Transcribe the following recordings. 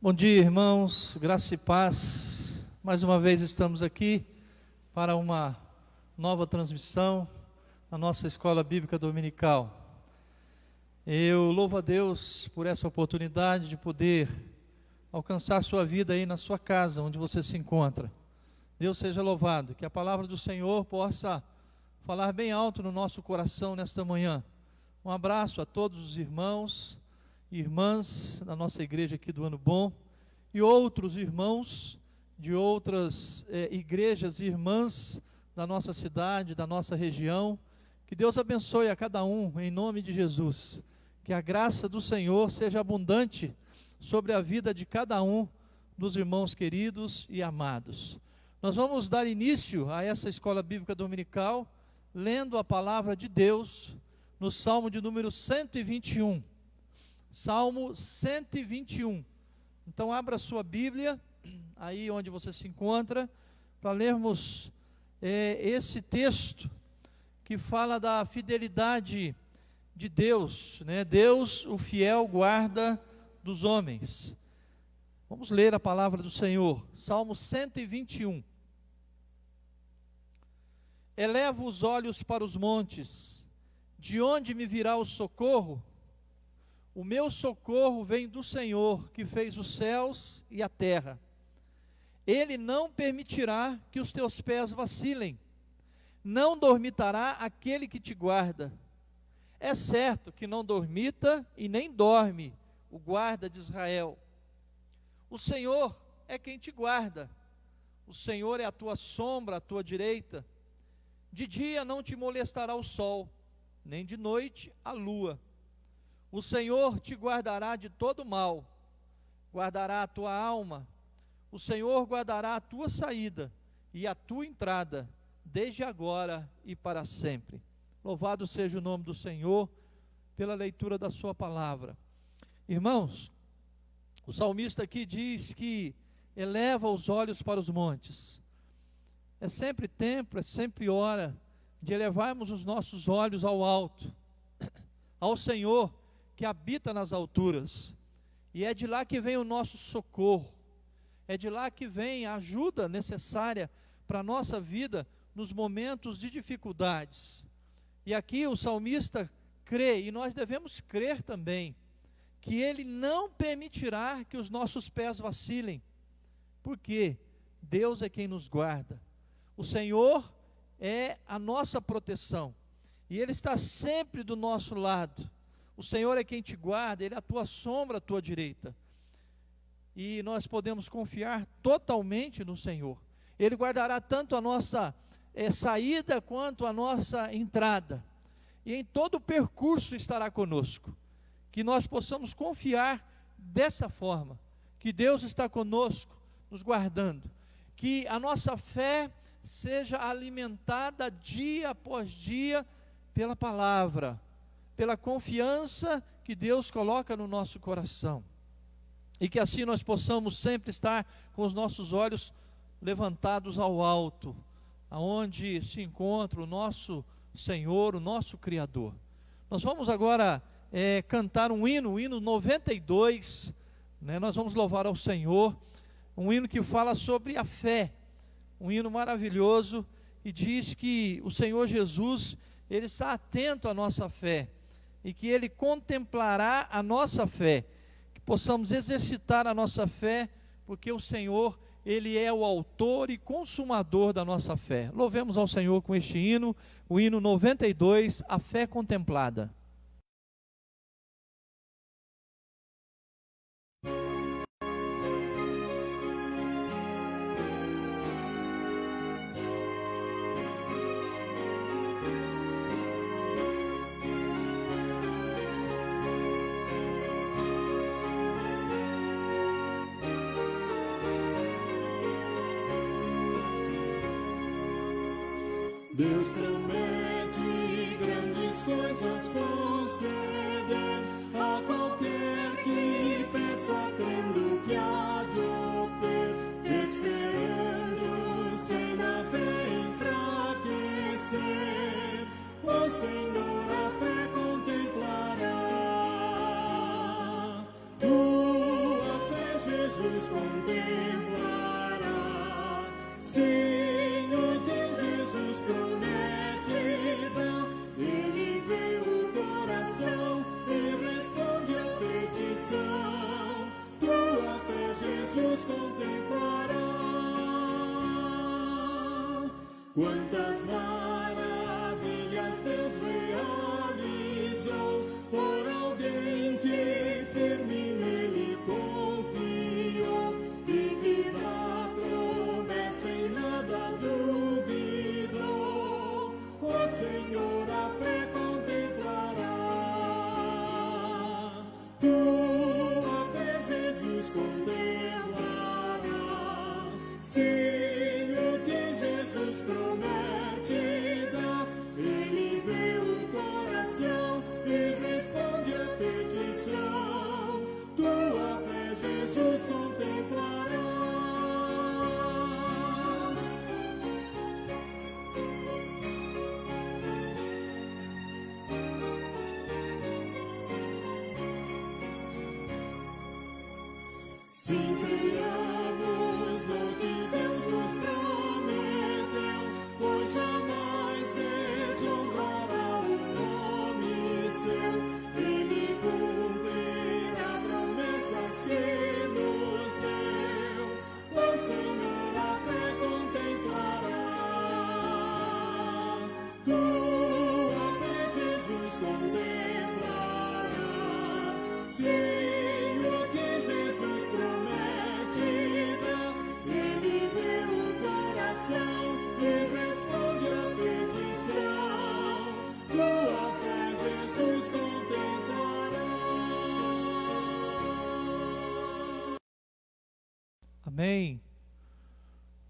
Bom dia, irmãos, graça e paz. Mais uma vez estamos aqui para uma nova transmissão na nossa escola bíblica dominical. Eu louvo a Deus por essa oportunidade de poder alcançar sua vida aí na sua casa, onde você se encontra. Deus seja louvado, que a palavra do Senhor possa falar bem alto no nosso coração nesta manhã. Um abraço a todos os irmãos e irmãs da nossa igreja aqui do Ano Bom e outros irmãos de outras igrejas e irmãs da nossa cidade, da nossa região. Que Deus abençoe a cada um em nome de Jesus. Que a graça do Senhor seja abundante sobre a vida de cada um dos irmãos queridos e amados. Nós vamos dar início a essa escola bíblica dominical lendo a palavra de Deus no Salmo de número 121. Salmo 121. Então abra sua Bíblia, aí onde você se encontra, para lermos esse texto que fala da fidelidade de Deus, né? Deus, o fiel guarda dos homens. Vamos ler a palavra do Senhor, Salmo 121. Elevo os olhos para os montes, de onde me virá o socorro? O meu socorro vem do Senhor, que fez os céus e a terra. Ele não permitirá que os teus pés vacilem, não dormitará aquele que te guarda. É certo que não dormita e nem dorme o guarda de Israel. O Senhor é quem te guarda, o Senhor é a tua sombra à tua direita. De dia não te molestará o sol, nem de noite a lua. O Senhor te guardará de todo mal, guardará a tua alma. O Senhor guardará a tua saída e a tua entrada, desde agora e para sempre. Louvado seja o nome do Senhor pela leitura da sua palavra. Irmãos, o salmista aqui diz que eleva os olhos para os montes. É sempre tempo, é sempre hora de elevarmos os nossos olhos ao alto, ao Senhor que habita nas alturas, e é de lá que vem o nosso socorro, é de lá que vem a ajuda necessária para a nossa vida nos momentos de dificuldades. E aqui o salmista crê, e nós devemos crer também, que Ele não permitirá que os nossos pés vacilem, porque Deus é quem nos guarda, o Senhor é a nossa proteção, e Ele está sempre do nosso lado. O Senhor é quem te guarda, Ele é a tua sombra à tua direita. E nós podemos confiar totalmente no Senhor. Ele guardará tanto a nossa saída quanto a nossa entrada. E em todo o percurso estará conosco. Que nós possamos confiar dessa forma. Que Deus está conosco, nos guardando. Que a nossa fé seja alimentada dia após dia pela palavra, pela confiança que Deus coloca no nosso coração, e que assim nós possamos sempre estar com os nossos olhos levantados ao alto, aonde se encontra o nosso Senhor, o nosso Criador. Nós vamos agora cantar um hino, o hino 92, né? Nós vamos louvar ao Senhor, um hino que fala sobre a fé, um hino maravilhoso, e diz que o Senhor Jesus, Ele está atento à nossa fé, e que Ele contemplará a nossa fé, que possamos exercitar a nossa fé, porque o Senhor, Ele é o autor e consumador da nossa fé. Louvemos ao Senhor com este hino, o hino 92, a fé contemplada. Deus promete grandes coisas conceder a qualquer que peça, crendo que há de obter, esperando sem na fé enfraquecer. O Senhor a fé contemplará. Tua fé, Jesus. Jesus contemplará. Sim, o que Jesus promete dá. Ele vê o coração e responde a petição. Tua fé Jesus contemplará. Quantas maravilhas Deus realizou por alguém que firme nele confiou e que na promessa em nada duvidou. O Senhor a fé contemplará. Tua fé Jesus contemplará. Sim, o que Jesus promete dá. Ele vê o coração e responde a petição. Tua fé Jesus contemplará. Sim, criamos no que Deus nos prometeu, pois jamais desonrará o nome seu. Ele cumprirá promessas que nos deu. O Senhor a fé contemplará. Tua fé Jesus contemplará. Sim, o que Jesus promete dá. Ele vê o coração e responde a petição. Tua fé Jesus contemplará. Amém.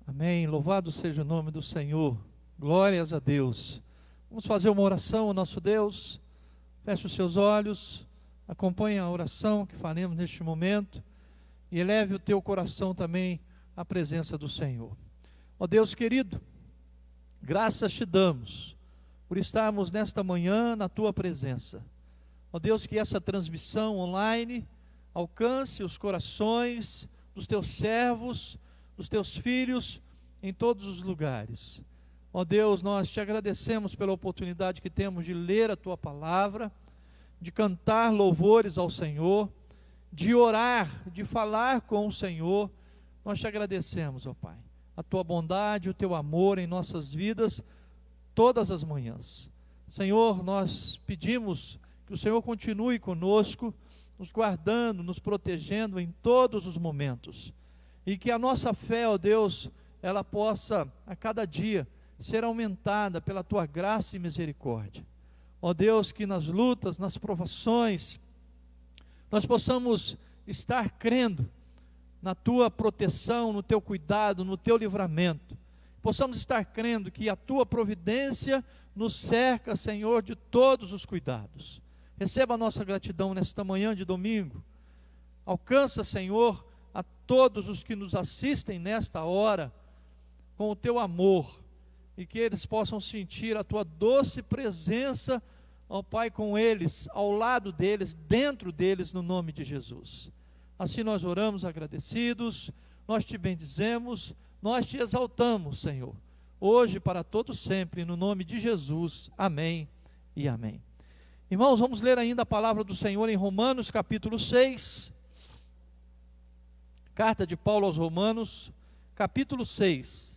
Amém. Louvado seja o nome do Senhor. Glórias a Deus. Vamos fazer uma oração ao nosso Deus. Feche os seus olhos. Acompanhe a oração que faremos neste momento. E eleve o teu coração também à presença do Senhor. Ó Deus querido, graças te damos por estarmos nesta manhã na tua presença. Ó Deus, que essa transmissão online alcance os corações dos teus servos, dos teus filhos, em todos os lugares. Ó Deus, nós te agradecemos pela oportunidade que temos de ler a tua palavra, de cantar louvores ao Senhor, de orar, de falar com o Senhor. Nós te agradecemos, ó Pai, a tua bondade, o teu amor em nossas vidas, todas as manhãs. Senhor, nós pedimos que o Senhor continue conosco, nos guardando, nos protegendo em todos os momentos, e que a nossa fé, ó Deus, ela possa a cada dia ser aumentada pela tua graça e misericórdia. Ó Deus, que nas lutas, nas provações, nós possamos estar crendo na tua proteção, no teu cuidado, no teu livramento. Possamos estar crendo que a tua providência nos cerca, Senhor, de todos os cuidados. Receba a nossa gratidão nesta manhã de domingo. Alcança, Senhor, a todos os que nos assistem nesta hora, com o teu amor, e que eles possam sentir a tua doce presença, ó Pai, com eles, ao lado deles, dentro deles, no nome de Jesus. Assim nós oramos agradecidos, nós te bendizemos, nós te exaltamos, Senhor, hoje para todo sempre, no nome de Jesus. Amém e amém. Irmãos, vamos ler ainda a palavra do Senhor em Romanos capítulo 6, carta de Paulo aos Romanos, capítulo 6.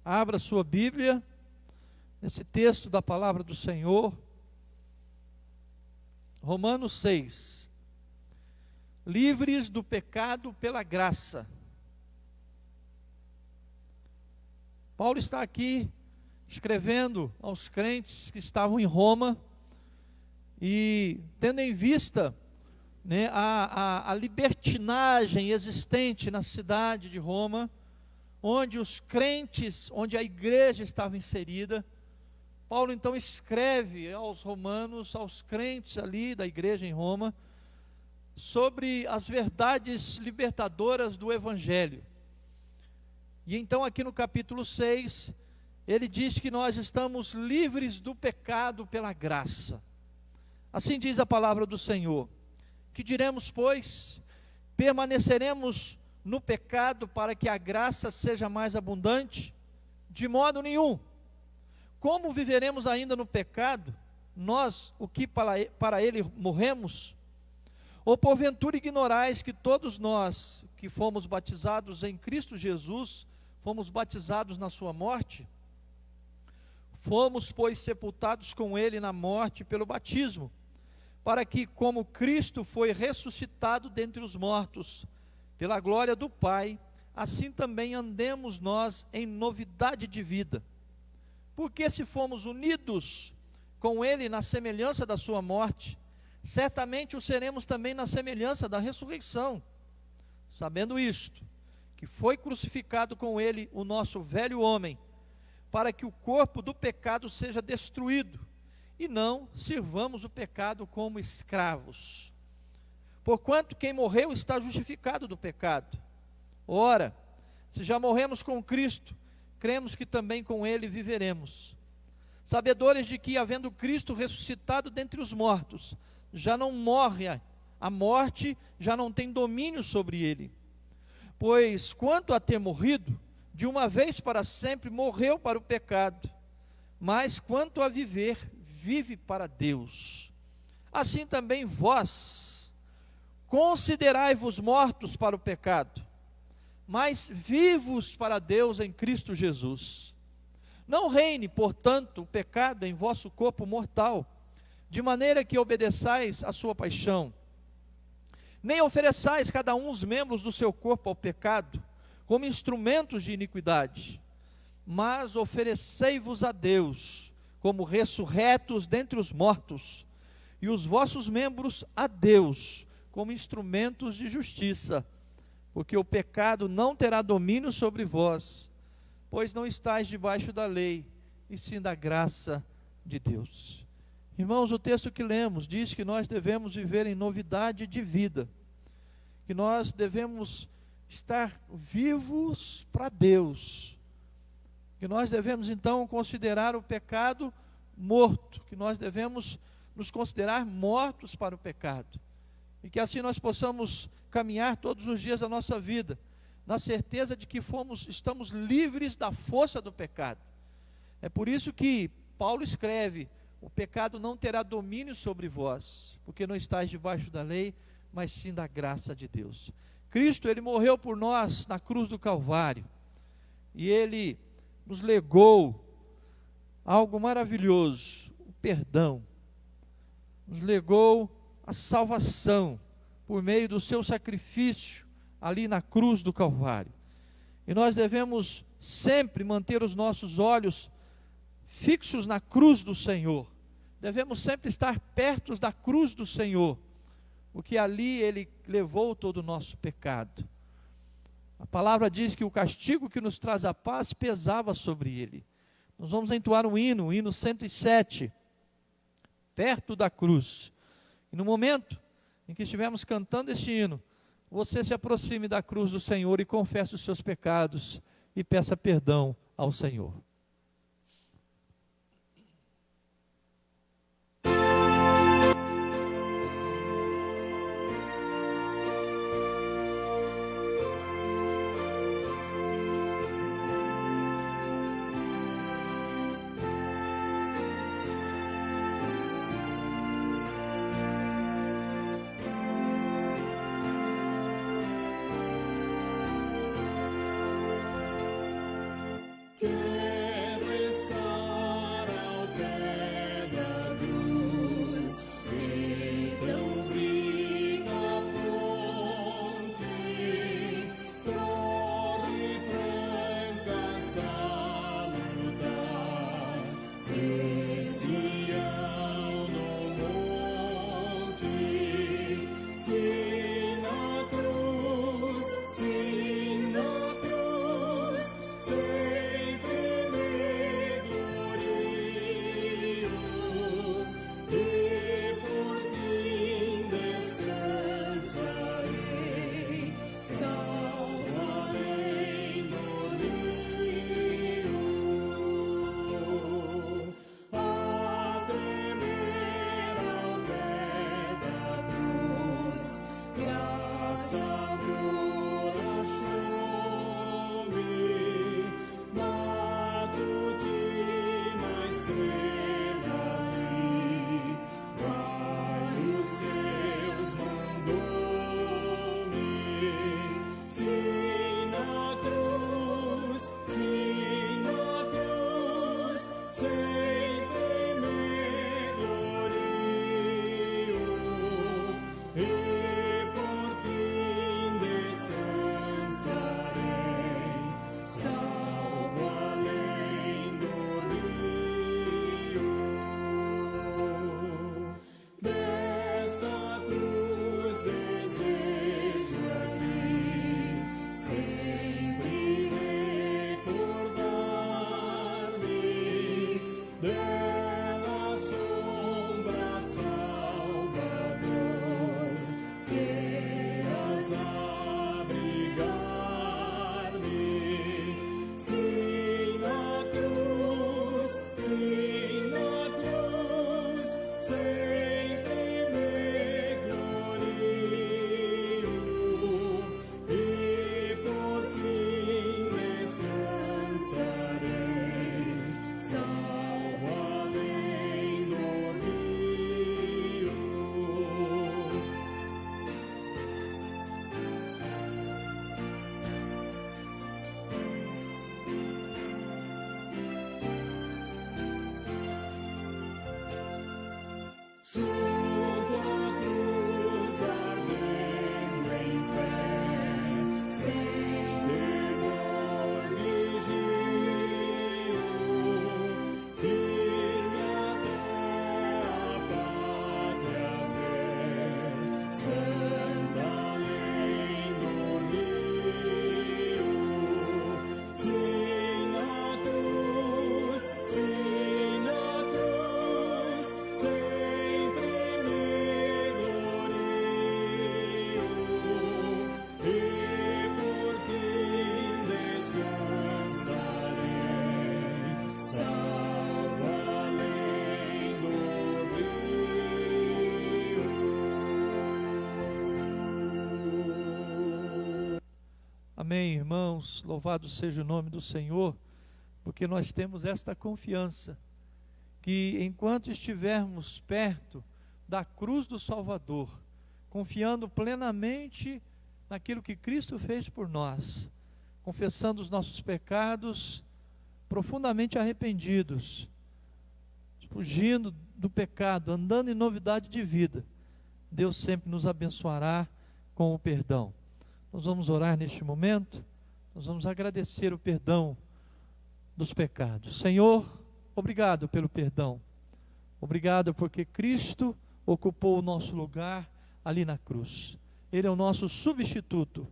Abra sua Bíblia, nesse texto da palavra do Senhor, Romanos 6. Livres do pecado pela graça. Paulo está aqui escrevendo aos crentes que estavam em Roma, e tendo em vista, né, a libertinagem existente na cidade de Roma, onde os crentes, onde a igreja estava inserida. Paulo então escreve aos romanos, aos crentes ali da igreja em Roma, sobre as verdades libertadoras do Evangelho. E então aqui no capítulo 6, ele diz que nós estamos livres do pecado pela graça. Assim diz a palavra do Senhor. Que diremos, pois? permaneceremos no pecado para que a graça seja mais abundante? De modo nenhum. Como viveremos ainda no pecado, nós, o que para ele morremos? Ou porventura ignorais que todos nós que fomos batizados em Cristo Jesus, fomos batizados na sua morte? Fomos, pois, sepultados com ele na morte pelo batismo, para que, como Cristo foi ressuscitado dentre os mortos, pela glória do Pai, assim também andemos nós em novidade de vida. Porque se fomos unidos com ele na semelhança da sua morte, certamente o seremos também na semelhança da ressurreição. Sabendo isto, que foi crucificado com ele o nosso velho homem, para que o corpo do pecado seja destruído, e não sirvamos o pecado como escravos. Porquanto quem morreu está justificado do pecado. Ora, se já morremos com Cristo, cremos que também com ele viveremos. Sabedores de que, havendo Cristo ressuscitado dentre os mortos, já não morre, a morte já não tem domínio sobre ele. Pois quanto a ter morrido, de uma vez para sempre morreu para o pecado, mas quanto a viver, vive para Deus. Assim também vós, considerai-vos mortos para o pecado, mas vivos para Deus em Cristo Jesus. Não reine, portanto, o pecado em vosso corpo mortal, de maneira que obedeçais à sua paixão. Nem ofereçais cada um os membros do seu corpo ao pecado, como instrumentos de iniquidade, mas oferecei-vos a Deus, como ressurretos dentre os mortos, e os vossos membros a Deus, como instrumentos de justiça, porque o pecado não terá domínio sobre vós, pois não estáis debaixo da lei, e sim da graça de Deus. Irmãos, o texto que lemos diz que nós devemos viver em novidade de vida, que nós devemos estar vivos para Deus, que nós devemos então considerar o pecado morto, que nós devemos nos considerar mortos para o pecado, e que assim nós possamos caminhar todos os dias da nossa vida, na certeza de que estamos livres da força do pecado. É por isso que Paulo escreve: o pecado não terá domínio sobre vós, porque não estáis debaixo da lei, mas sim da graça de Deus. Cristo, ele morreu por nós na cruz do Calvário, e ele nos legou algo maravilhoso, o perdão, nos legou a salvação, por meio do seu sacrifício, ali na cruz do Calvário. E nós devemos sempre manter os nossos olhos fixos na cruz do Senhor, devemos sempre estar perto da cruz do Senhor, porque ali ele levou todo o nosso pecado. A palavra diz que o castigo que nos traz a paz pesava sobre ele. Nós vamos entoar um hino, o hino 107, perto da cruz. E no momento em que estivermos cantando este hino, você se aproxime da cruz do Senhor e confesse os seus pecados e peça perdão ao Senhor. Que junto à cruz ardendo em fé, sem temor vigiu, firme até a pátria ver, santa além do rio, sim na cruz, sempre me glorio, e por fim descansarei, salvo além do rio. Amém, irmãos. Louvado seja o nome do Senhor, porque nós temos esta confiança que enquanto estivermos perto da cruz do Salvador, confiando plenamente naquilo que Cristo fez por nós, confessando os nossos pecados, profundamente arrependidos, fugindo do pecado, andando em novidade de vida, Deus sempre nos abençoará com o perdão. Nós vamos orar neste momento, nós vamos agradecer o perdão dos pecados. Senhor, obrigado pelo perdão, obrigado porque Cristo ocupou o nosso lugar ali na cruz, Ele é o nosso substituto.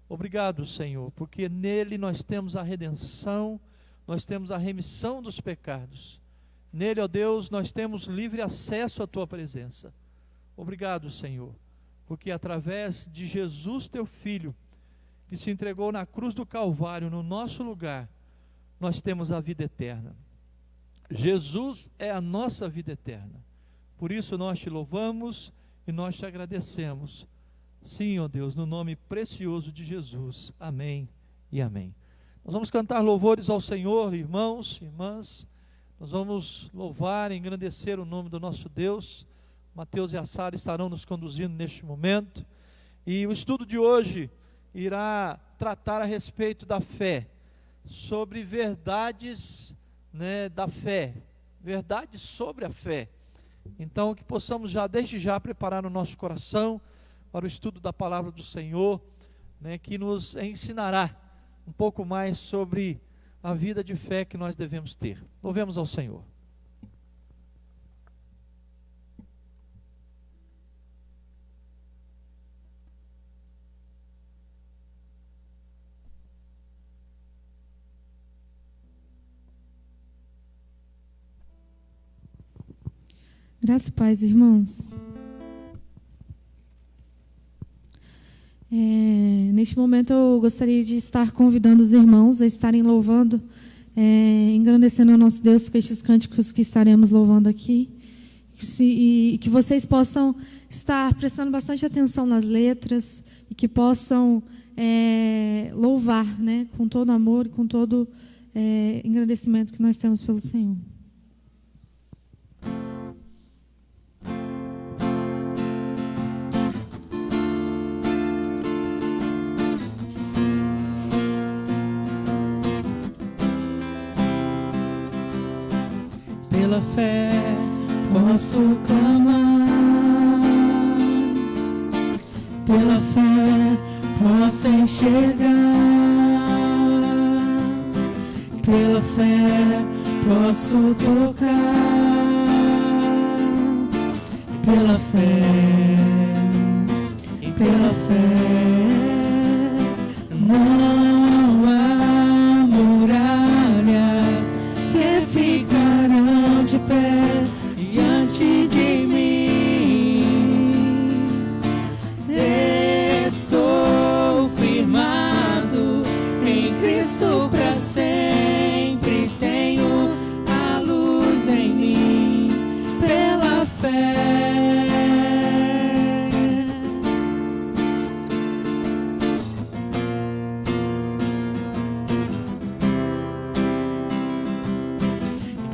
Obrigado, Senhor, porque nele nós temos a redenção, nós temos a remissão dos pecados, nele, ó Deus, nós temos livre acesso à Tua presença. Obrigado, Senhor, porque através de Jesus, Teu Filho, que se entregou na cruz do Calvário, no nosso lugar, nós temos a vida eterna. Jesus é a nossa vida eterna. Por isso nós Te louvamos e nós Te agradecemos. Sim, ó Deus, no nome precioso de Jesus. Amém e amém. Nós vamos cantar louvores ao Senhor, irmãos, irmãs. Nós vamos louvar e engrandecer o nome do nosso Deus. Mateus e a Sara estarão nos conduzindo neste momento. E o estudo de hoje irá tratar a respeito da fé, sobre verdades, da fé, verdades sobre a fé. Então, que possamos já, desde já, preparar o nosso coração para o estudo da palavra do Senhor, que nos ensinará um pouco mais sobre a vida de fé que nós devemos ter. Louvemos ao Senhor. Graça e paz, irmãos. Neste momento eu gostaria de estar convidando os irmãos a estarem louvando, engrandecendo ao nosso Deus com estes cânticos que estaremos louvando aqui. E que vocês possam estar prestando bastante atenção nas letras e que possam louvar, com todo amor e com todo engrandecimento que nós temos pelo Senhor. Pela fé posso clamar, pela fé posso enxergar, pela fé posso tocar, pela fé não há muralhas que ficarão de pé diante de mim. Estou firmado em Cristo para sempre, tenho a luz em mim pela fé.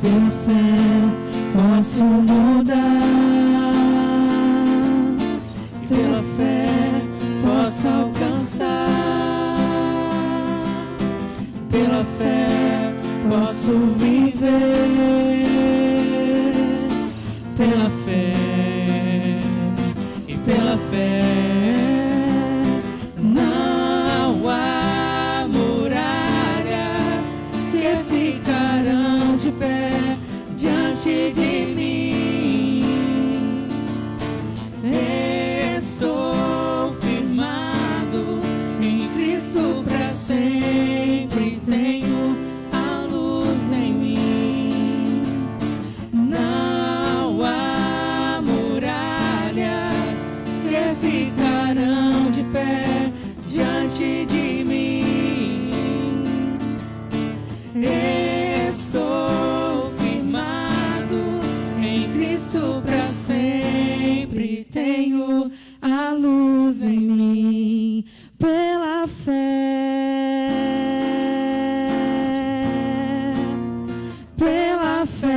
Pela fé posso mudar, pela fé posso alcançar, pela fé posso viver, pela fé sempre tenho a luz em mim, pela fé, pela fé,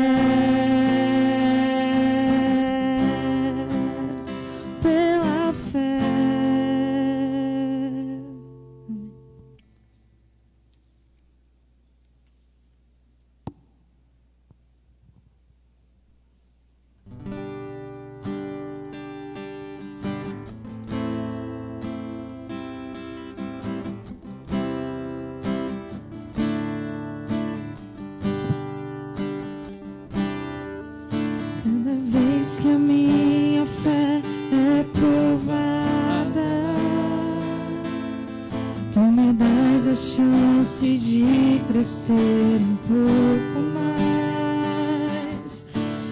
pela fé. Cada vez que a minha fé é provada, tu me dás a chance de crescer um pouco mais.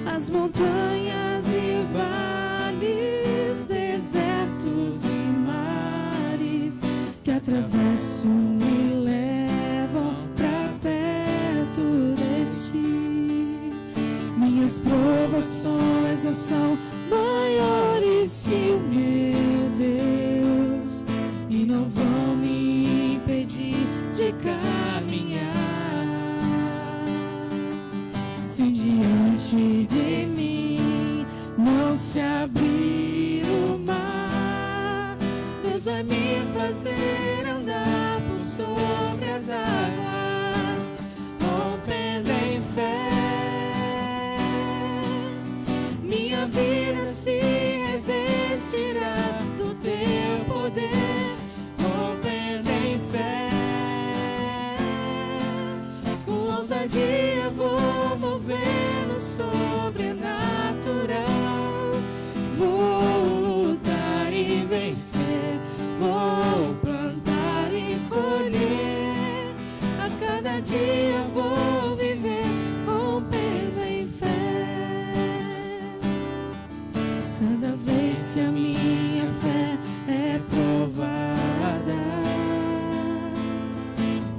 As montanhas e vales, desertos e mares que atravesso me levam pra perto de ti. Minhas provações não são maiores que o meu Deus e não vão me impedir de caminhar. Se diante de mim não se abrir o mar, Deus vai me fazer andar por sobre as águas, rompendo em fé. Minha vida se revestirá do teu poder, rompendo em fé. Com ousadia vou mover no sobrenatural. Vou lutar e vencer, vou plantar e colher. A cada dia vou viver rompendo em fé. Cada vez que a minha fé é provada,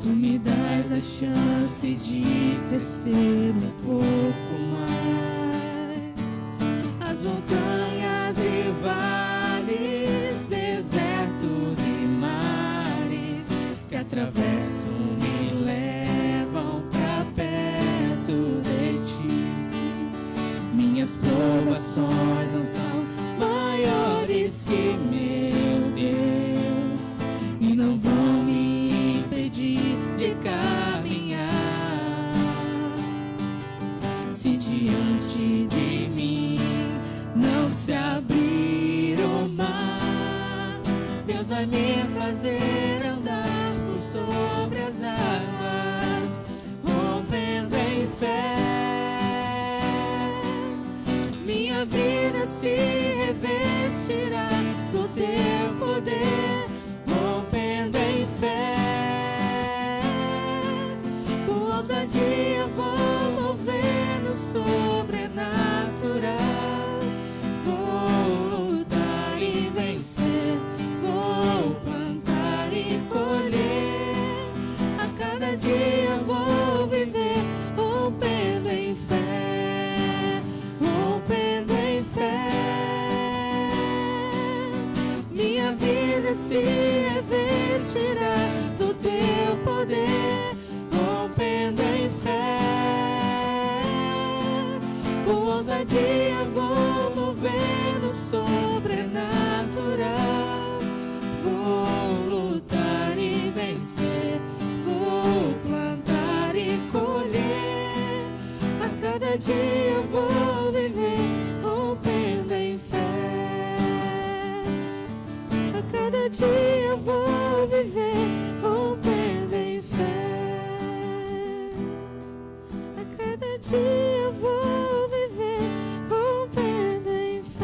tu me dás a chance de crescer um pouco mais. As montanhas e vales, desertos e mares que atravesso me levam pra perto de ti. Minhas provações não são maiores que meu Deus e não vão me impedir de caminhar. Se diante de mim não se abrir o mar, Deus vai me fazer andar por sobre as águas, rompendo em fé. Minha vida se revestirá do teu poder, rompendo em fé. Com ousadia vou mover no sobrenatural. Vou lutar e vencer, vou plantar e colher. A cada dia vou viver rompendo em fé, rompendo em fé. Minha vida se revestirá do teu poder, rompendo em fé. Com ousadia vou mover no sobrenatural. Vou lutar e vencer, vou plantar e colher. A cada dia vou viver rompendo em fé. A cada dia vou viver rompendo em fé. A cada dia vou viver rompendo em fé.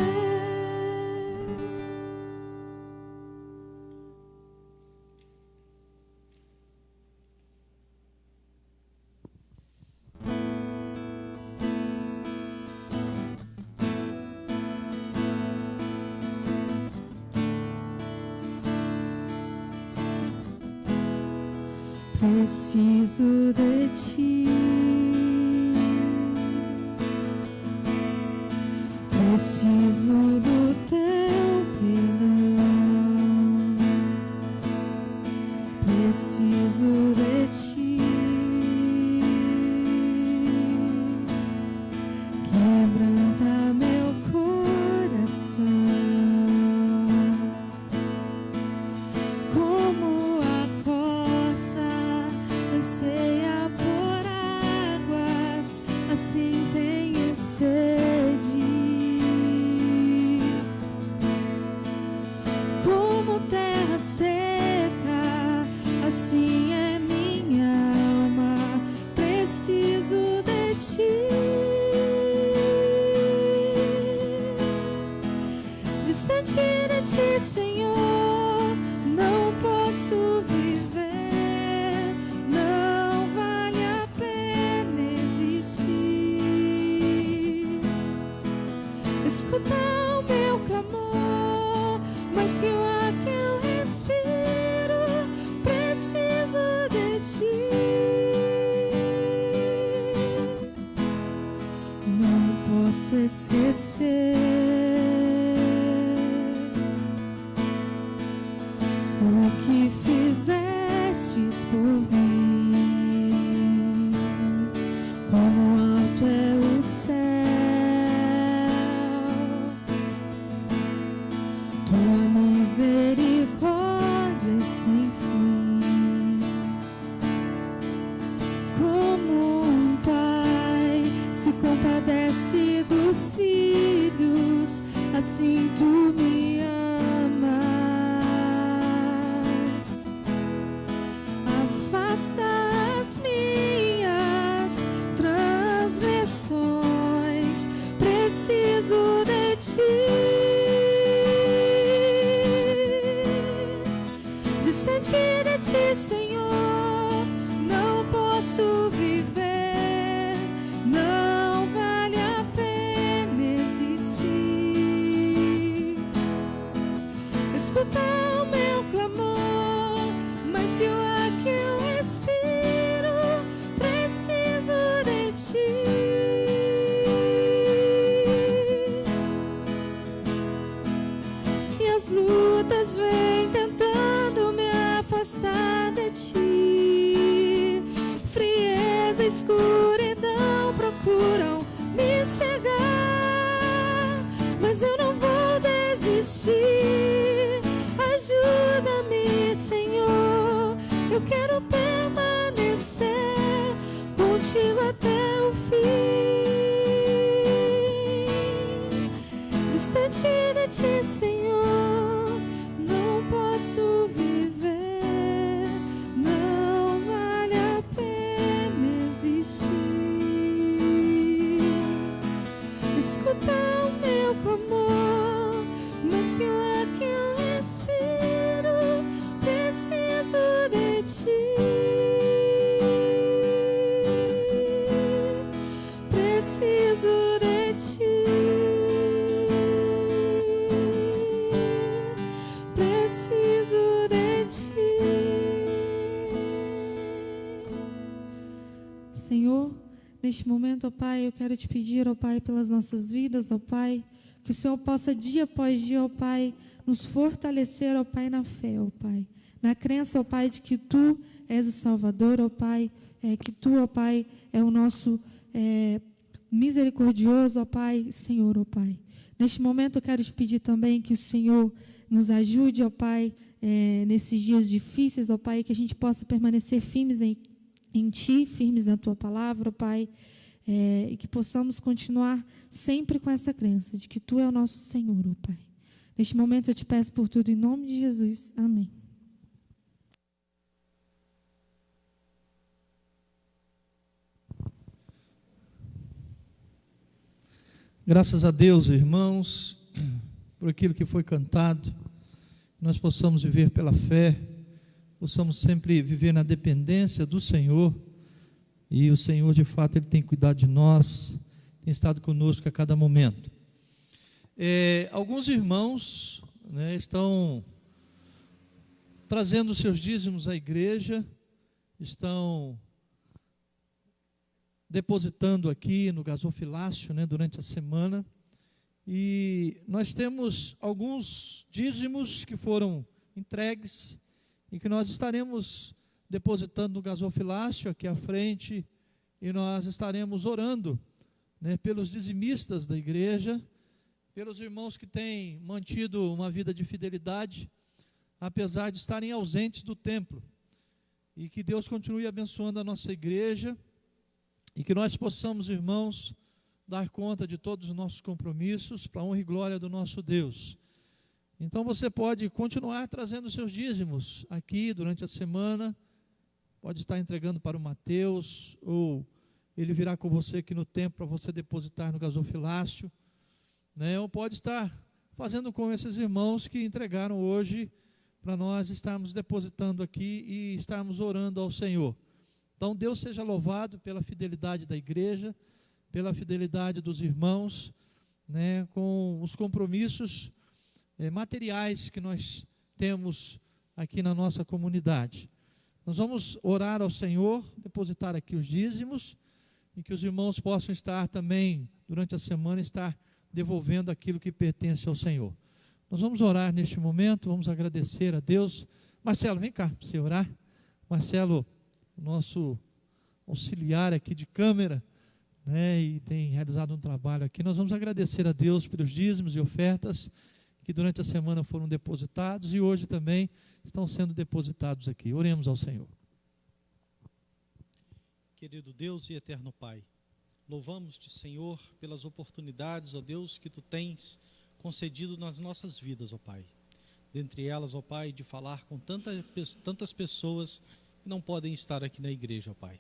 Preciso de ti, preciso do ti, Senhor, não posso viver, não vale a pena existir. Escuta o meu clamor, mas que o ar que eu respiro, preciso de ti. Não posso esquecer o que fizestes por mim. Como alto é o céu, tua misericórdia é sem fim. Como um pai se compadece dos filhos, assim tu me amas. Afasta as minhas transgressões, preciso de ti. Distante de ti, Senhor, não posso viver, não vale a pena existir. Escuta o meu clamor, mas se o ar que eu respiro, preciso de ti. E as lutas vêm tentando me afastar de ti. Frieza e escuridão procuram me cegar, mas eu não vou desistir. Ajuda-me, Senhor, eu quero permanecer contigo até o fim. Distante de ti, Senhor, não posso viver, não vale a pena existir. Escuta o meu clamor, mas que o ar que eu respiro, preciso de ti. Preciso de ti. Preciso de ti. Senhor, neste momento, ó Pai, eu quero te pedir, ó Pai, pelas nossas vidas, ó Pai, que o Senhor possa dia após dia, ó Pai, nos fortalecer, ó Pai, na fé, ó Pai, na crença, ó Pai, de que Tu és o Salvador, ó Pai, que Tu, ó Pai, é o nosso misericordioso, ó Pai, Senhor, ó Pai. Neste momento eu quero te pedir também que o Senhor nos ajude, ó Pai, nesses dias difíceis, ó Pai, que a gente possa permanecer firmes em Ti, firmes na Tua palavra, ó Pai, e que possamos continuar sempre com essa crença de que Tu é o nosso Senhor, ó Pai. Neste momento eu te peço por tudo em nome de Jesus. Amém. Graças a Deus, irmãos, por aquilo que foi cantado, nós possamos viver pela fé, possamos sempre viver na dependência do Senhor, e o Senhor, de fato, Ele tem cuidado de nós, tem estado conosco a cada momento. Alguns irmãos, né, estão trazendo os seus dízimos à igreja, estão depositando aqui no gasofilácio, né, durante a semana, e nós temos alguns dízimos que foram entregues e que nós estaremos depositando no gasofilácio aqui à frente, e nós estaremos orando, né, pelos dizimistas da igreja, pelos irmãos que têm mantido uma vida de fidelidade, apesar de estarem ausentes do templo, e que Deus continue abençoando a nossa igreja, e que nós possamos, irmãos, dar conta de todos os nossos compromissos para a honra e glória do nosso Deus. Então você pode continuar trazendo seus dízimos aqui durante a semana, pode estar entregando para o Mateus, ou ele virá com você aqui no templo para você depositar no gasofilácio, né? Ou pode estar fazendo com esses irmãos que entregaram hoje para nós estarmos depositando aqui e estarmos orando ao Senhor. Então, Deus seja louvado pela fidelidade da igreja, pela fidelidade dos irmãos, né, com os compromissos materiais que nós temos aqui na nossa comunidade. Nós vamos orar ao Senhor, depositar aqui os dízimos, e que os irmãos possam estar também, durante a semana, estar devolvendo aquilo que pertence ao Senhor. Nós vamos orar neste momento, vamos agradecer a Deus. Marcelo, vem cá para você orar. Marcelo, nosso auxiliar aqui de câmera, né, e tem realizado um trabalho aqui. Nós vamos agradecer a Deus pelos dízimos e ofertas que durante a semana foram depositados e hoje também estão sendo depositados aqui. Oremos ao Senhor. Querido Deus e eterno Pai, louvamos-te, Senhor, pelas oportunidades, ó Deus, que Tu tens concedido nas nossas vidas, ó Pai. Dentre elas, ó Pai, de falar com tantas pessoas que não podem estar aqui na igreja, ó Pai.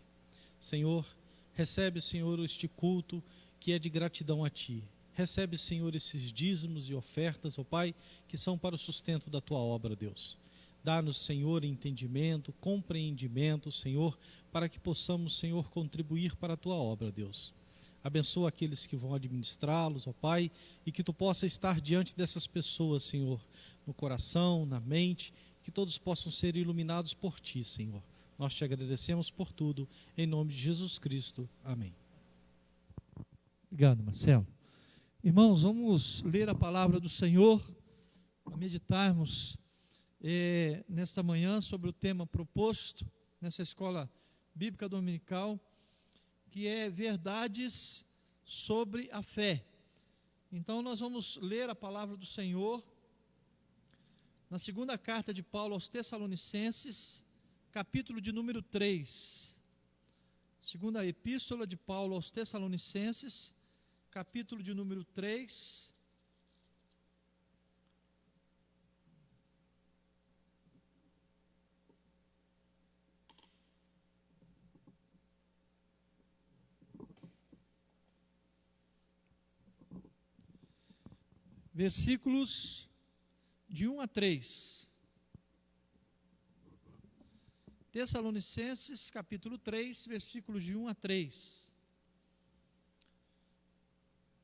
Senhor, recebe, Senhor, este culto que é de gratidão a Ti. Recebe, Senhor, esses dízimos e ofertas, ó Pai, que são para o sustento da Tua obra, Deus. Dá-nos, Senhor, entendimento, compreendimento, Senhor, para que possamos, Senhor, contribuir para a Tua obra, Deus. Abençoa aqueles que vão administrá-los, ó Pai, e que Tu possa estar diante dessas pessoas, Senhor, no coração, na mente, que todos possam ser iluminados por Ti, Senhor. Nós Te agradecemos por tudo, em nome de Jesus Cristo. Amém. Obrigado, Marcelo. Irmãos, vamos ler a palavra do Senhor, para meditarmos nesta manhã sobre o tema proposto nessa escola bíblica dominical, que é verdades sobre a fé. Então nós vamos ler a palavra do Senhor na segunda carta de Paulo aos Tessalonicenses, capítulo de número 3. Segunda epístola de Paulo aos Tessalonicenses, capítulo de número 3. Versículos de 1 a 3. Tessalonicenses, capítulo 3, versículos de 1 a 3.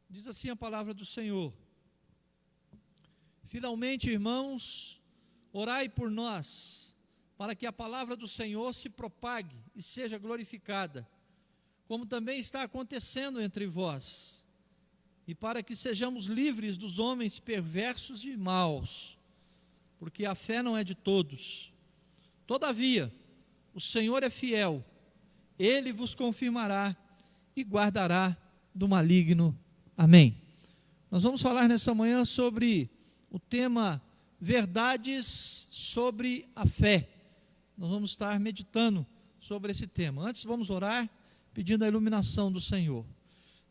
Diz assim a palavra do Senhor: Finalmente, irmãos, orai por nós, para que a palavra do Senhor se propague e seja glorificada, como também está acontecendo entre vós, e para que sejamos livres dos homens perversos e maus, porque a fé não é de todos. Todavia, o Senhor é fiel, Ele vos confirmará e guardará do maligno. Amém. Nós vamos falar nessa manhã sobre o tema verdades sobre a fé. Nós vamos estar meditando sobre esse tema. Antes vamos orar pedindo a iluminação do Senhor.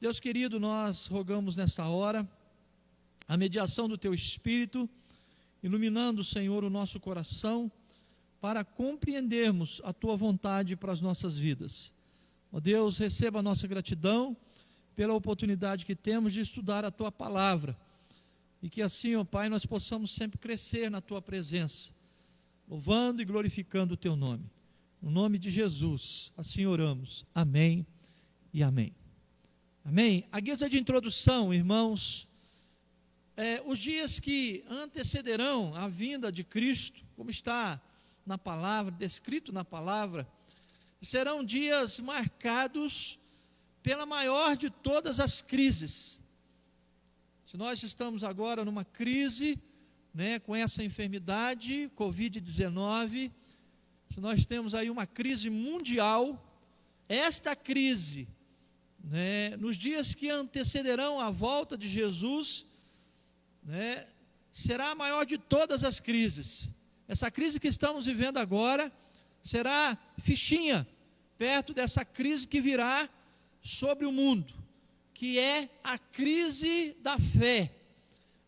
Deus querido, nós rogamos nessa hora a mediação do Teu Espírito, iluminando, Senhor, o nosso coração, para compreendermos a Tua vontade para as nossas vidas. Ó Deus, receba a nossa gratidão pela oportunidade que temos de estudar a Tua palavra, e que assim, ó Pai, nós possamos sempre crescer na Tua presença, louvando e glorificando o Teu nome. No nome de Jesus, assim oramos. Amém e amém. Amém? A guisa de introdução, irmãos, os dias que antecederão a vinda de Cristo, como está na palavra, descrito na palavra, serão dias marcados pela maior de todas as crises. Se nós estamos agora numa crise, né, com essa enfermidade, Covid-19, se nós temos aí uma crise mundial, esta crise, né, nos dias que antecederão a volta de Jesus, né, será a maior de todas as crises. Essa crise que estamos vivendo agora será fichinha perto dessa crise que virá sobre o mundo, que é a crise da fé,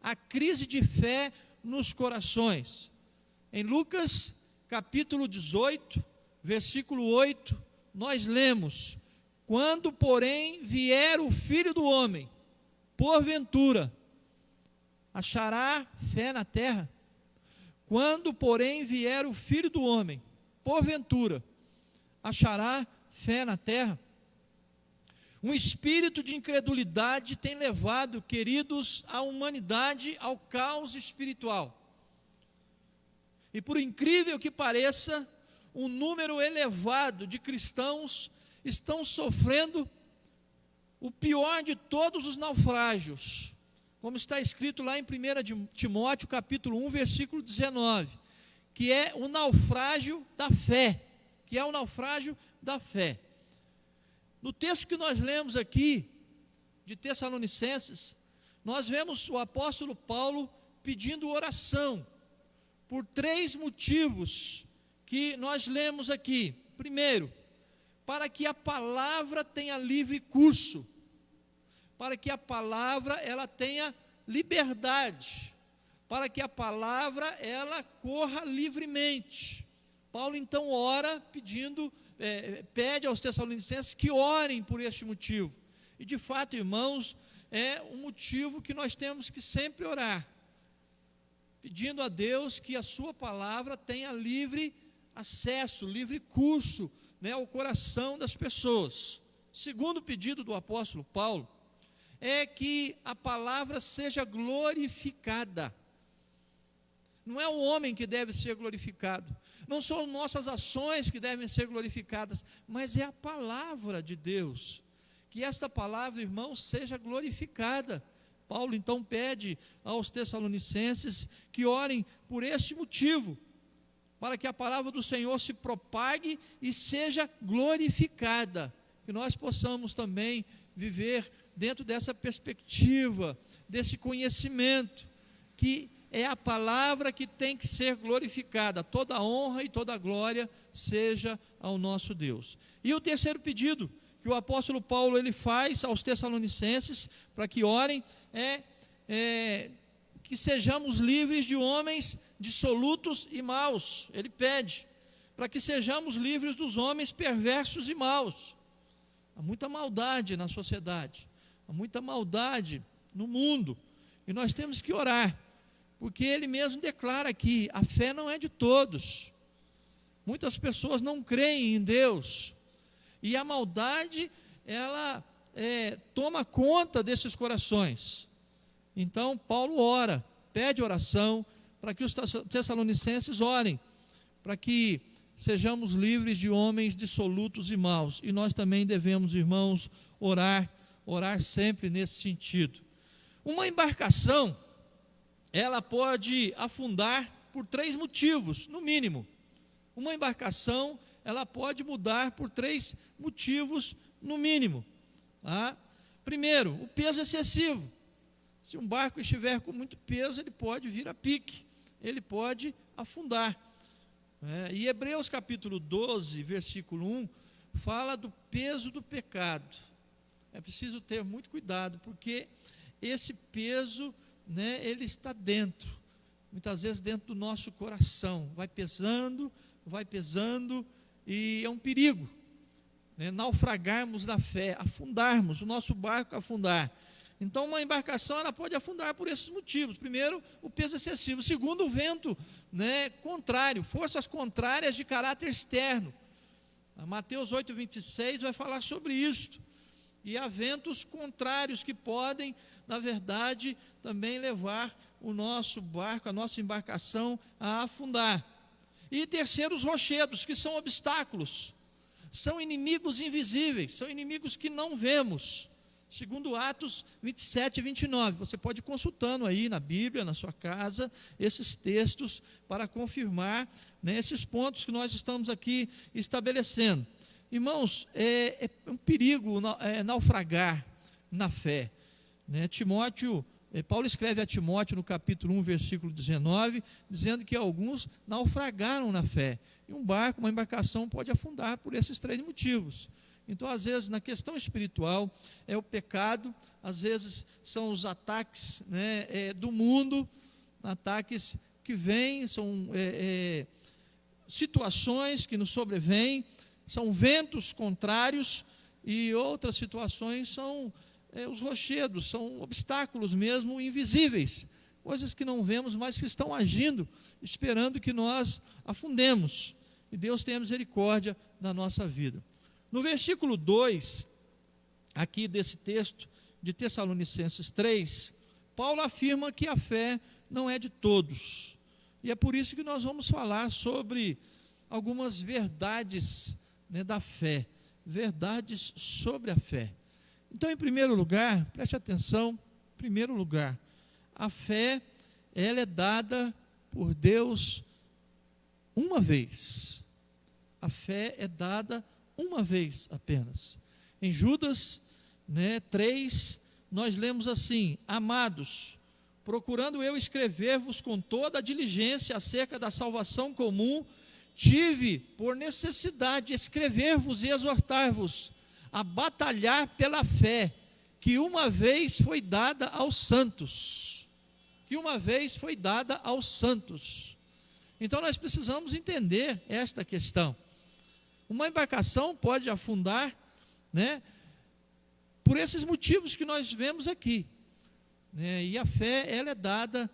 a crise de fé nos corações. Em Lucas capítulo 18, versículo 8, nós lemos: quando, porém, vier o Filho do Homem, porventura, achará fé na terra? Quando, porém, vier o Filho do Homem, porventura, achará fé na terra? Um espírito de incredulidade tem levado, queridos, a humanidade ao caos espiritual. E por incrível que pareça, um número elevado de cristãos estão sofrendo o pior de todos os naufrágios, como está escrito lá em 1 Timóteo capítulo 1, versículo 19, que é o naufrágio da fé, No texto que nós lemos aqui, de Tessalonicenses, nós vemos o apóstolo Paulo pedindo oração, por 3 motivos que nós lemos aqui. Primeiro, para que a palavra tenha livre curso, para que a palavra ela tenha liberdade, para que a palavra ela corra livremente. Paulo então ora pede aos Tessalonicenses que orem por este motivo. E de fato, irmãos, é um motivo que nós temos que sempre orar, pedindo a Deus que a sua palavra tenha livre acesso, livre curso, ao coração das pessoas. Segundo pedido do apóstolo Paulo, é que a palavra seja glorificada. Não é o homem que deve ser glorificado, não são nossas ações que devem ser glorificadas, mas é a palavra de Deus. Que esta palavra, irmãos, seja glorificada. Paulo então pede aos Tessalonicenses que orem por este motivo, para que a palavra do Senhor se propague e seja glorificada, que nós possamos também viver dentro dessa perspectiva, desse conhecimento, que é a palavra que tem que ser glorificada, toda a honra e toda a glória seja ao nosso Deus. E o terceiro pedido que o apóstolo Paulo ele faz aos Tessalonicenses, para que orem, que sejamos livres de homens dissolutos e maus. Ele pede para que sejamos livres dos homens perversos e maus. Há muita maldade na sociedade, há muita maldade no mundo, e nós temos que orar, porque ele mesmo declara aqui, a fé não é de todos. Muitas pessoas não creem em Deus, e a maldade, ela toma conta desses corações. Então Paulo ora, pede oração, para que os Tessalonicenses orem, para que sejamos livres de homens dissolutos e maus. E nós também devemos, irmãos, orar sempre nesse sentido. Uma embarcação, ela pode afundar por 3 motivos, no mínimo. Uma embarcação, ela pode mudar por 3 motivos, no mínimo. Primeiro, o peso excessivo. Se um barco estiver com muito peso, ele pode vir a pique, ele pode afundar. E Hebreus capítulo 12, versículo 1, fala do peso do pecado. É preciso ter muito cuidado, porque esse peso, ele está dentro, muitas vezes dentro do nosso coração, vai pesando, e é um perigo, naufragarmos na fé, afundarmos, o nosso barco afundar. Então uma embarcação ela pode afundar por esses motivos. Primeiro, o peso excessivo. Segundo, o vento contrário, forças contrárias de caráter externo. Mateus 8:26 vai falar sobre isto. E há ventos contrários que podem, na verdade, também levar o nosso barco, a nossa embarcação a afundar. E terceiro, os rochedos, que são obstáculos, são inimigos invisíveis, são inimigos que não vemos. Segundo Atos 27 e 29, você pode ir consultando aí na Bíblia, na sua casa, esses textos para confirmar esses pontos que nós estamos aqui estabelecendo. Irmãos, é um perigo naufragar na fé. Paulo escreve a Timóteo no capítulo 1, versículo 19, dizendo que alguns naufragaram na fé. E um barco, uma embarcação pode afundar por esses 3 motivos. Então, às vezes, na questão espiritual, é o pecado, às vezes são os ataques do mundo, ataques que vêm, são situações que nos sobrevêm, são ventos contrários, e outras situações são os rochedos, são obstáculos mesmo invisíveis, coisas que não vemos, mas que estão agindo, esperando que nós afundemos. E Deus tenha misericórdia da nossa vida. No versículo 2, aqui desse texto de Tessalonicenses 3, Paulo afirma que a fé não é de todos. E é por isso que nós vamos falar sobre algumas verdades, né, da fé, verdades sobre a fé. Então, em primeiro lugar, preste atenção, em primeiro lugar, a fé, ela é dada por Deus uma vez. A fé é dada uma vez apenas. Em Judas, 3, nós lemos assim: amados, procurando eu escrever-vos com toda a diligência acerca da salvação comum, tive por necessidade escrever-vos e exortar-vos a batalhar pela fé, que uma vez foi dada aos santos. Que uma vez foi dada aos santos. Então nós precisamos entender esta questão. Uma embarcação pode afundar, por esses motivos que nós vemos aqui. E a fé, ela é dada,